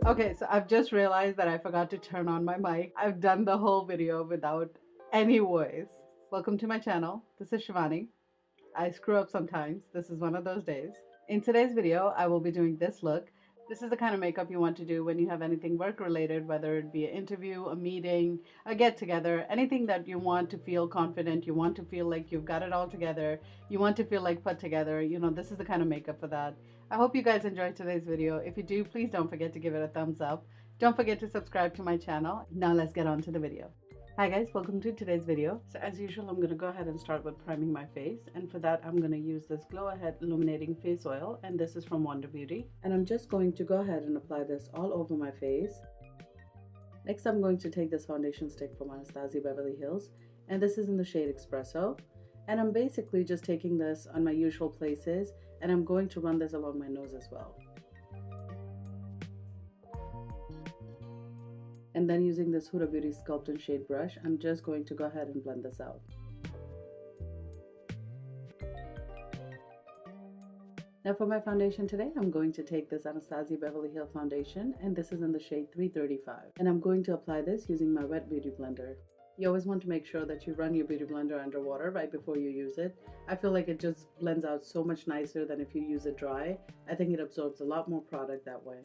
Okay, so I've just realized that I forgot to turn on my mic. I've done the whole video without any voice. Welcome to my channel. This is Shivani. I screw up sometimes. This is one of those days. In today's video, I will be doing this look. This is the kind of makeup you want to do when you have anything work related, whether it be an interview, a meeting, a get together, anything that you want to feel confident, you want to feel like you've got it all together, you want to feel like put together, this is the kind of makeup for that. I hope you guys enjoyed today's video. If you do, please don't forget to give it a thumbs up. Don't forget to subscribe to my channel. Now let's get on to the video. Hi guys, welcome to today's video. So as usual, I'm going to go ahead and start with priming my face, and for that I'm going to use this Glow Ahead Illuminating Face Oil, and this is from Wander Beauty, and I'm just going to go ahead and apply this all over my face. Next I'm going to take this foundation stick from Anastasia Beverly Hills, and this is in the shade Espresso, and I'm basically just taking this on my usual places, and I'm going to run this along my nose as well. And then using this Huda Beauty Sculpt and Shade brush, I'm just going to go ahead and blend this out. Now for my foundation today, I'm going to take this Anastasia Beverly Hills foundation, and this is in the shade 335. And I'm going to apply this using my wet beauty blender. You always want to make sure that you run your beauty blender under water right before you use it. I feel like it just blends out so much nicer than if you use it dry. I think it absorbs a lot more product that way.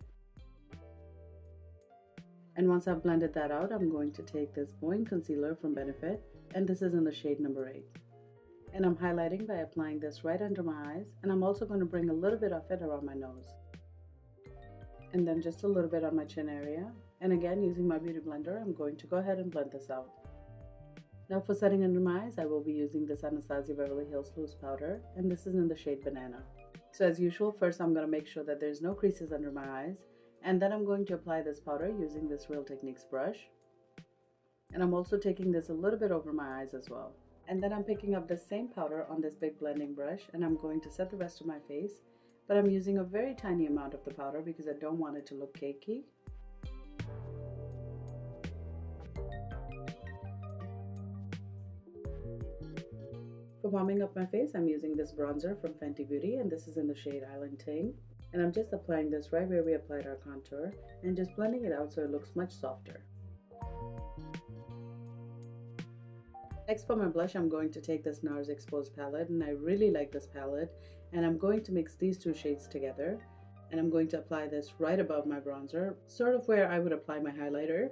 And once I've blended that out, I'm going to take this Bowing Concealer from Benefit, and this is in the shade number 8. And I'm highlighting by applying this right under my eyes, and I'm also going to bring a little bit of it around my nose. And then just a little bit on my chin area. And again, using my beauty blender, I'm going to go ahead and blend this out. Now for setting under my eyes, I will be using this Anastasia Beverly Hills Loose Powder, and this is in the shade Banana. So as usual, first I'm going to make sure that there's no creases under my eyes. And then I'm going to apply this powder using this Real Techniques brush. And I'm also taking this a little bit over my eyes as well. And then I'm picking up the same powder on this big blending brush, and I'm going to set the rest of my face. But I'm using a very tiny amount of the powder because I don't want it to look cakey. For warming up my face, I'm using this bronzer from Fenty Beauty, and this is in the shade Island Ting. And I'm just applying this right where we applied our contour and just blending it out so it looks much softer. Next for my blush, I'm going to take this NARS Exposed palette, and I really like this palette, and I'm going to mix these two shades together, and I'm going to apply this right above my bronzer, sort of where I would apply my highlighter.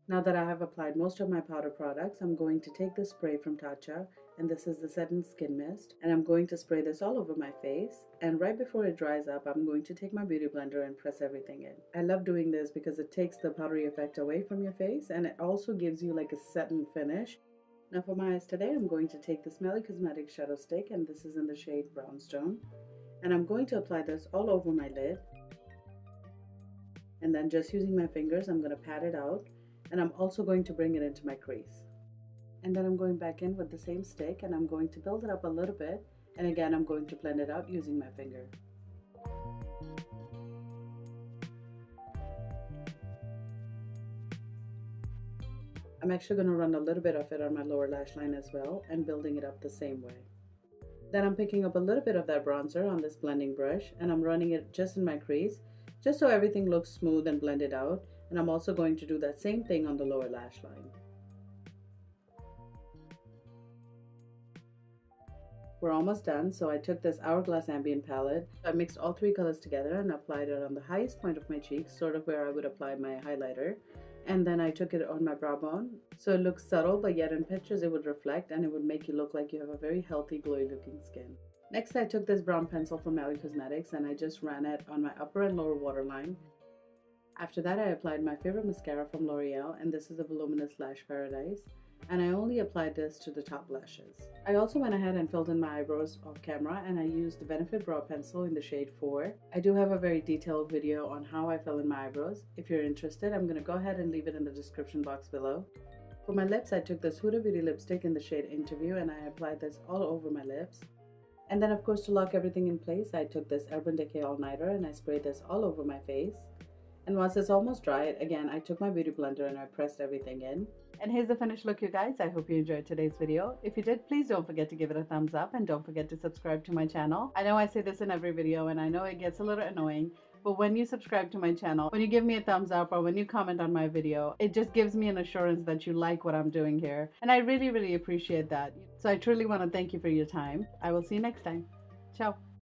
Now that I have applied most of my powder products, I'm going to take this spray from Tatcha, and this is the Set and Skin Mist, and I'm going to spray this all over my face, and right before it dries up, I'm going to take my beauty blender and press everything in. I love doing this because it takes the powdery effect away from your face, and it also gives you like a satin finish. Now for my eyes today, I'm going to take the Smelly Cosmetics Shadow Stick, and this is in the shade Brownstone, and I'm going to apply this all over my lid, and then just using my fingers, I'm going to pat it out, and I'm also going to bring it into my crease. And then I'm going back in with the same stick, and I'm going to build it up a little bit, and again I'm going to blend it out using my finger. I'm actually going to run a little bit of it on my lower lash line as well, and building it up the same way. Then I'm picking up a little bit of that bronzer on this blending brush, and I'm running it just in my crease, just so everything looks smooth and blended out, and I'm also going to do that same thing on the lower lash line. We're almost done, so I took this Hourglass Ambient palette. I mixed all three colors together and applied it on the highest point of my cheek, sort of where I would apply my highlighter. And then I took it on my brow bone, so it looks subtle, but yet in pictures it would reflect and it would make you look like you have a very healthy, glowy looking skin. Next, I took this brown pencil from MAC Cosmetics, and I just ran it on my upper and lower waterline. After that, I applied my favorite mascara from L'Oreal, and this is the Voluminous Lash Paradise. And I only applied this to the top lashes. I also went ahead and filled in my eyebrows off camera, and I used the Benefit Brow Pencil in the shade 4. I do have a very detailed video on how I fill in my eyebrows. If you're interested, I'm going to go ahead and leave it in the description box below. For my lips, I took this Huda Beauty lipstick in the shade Interview, and I applied this all over my lips. And then of course, to lock everything in place, I took this Urban Decay All Nighter and I sprayed this all over my face. And once it's almost dried, again, I took my beauty blender and I pressed everything in. And here's the finished look, you guys. I hope you enjoyed today's video. If you did, please don't forget to give it a thumbs up and don't forget to subscribe to my channel. I know I say this in every video and I know it gets a little annoying, but when you subscribe to my channel, when you give me a thumbs up or when you comment on my video, it just gives me an assurance that you like what I'm doing here. And I really, really appreciate that. So I truly want to thank you for your time. I will see you next time. Ciao.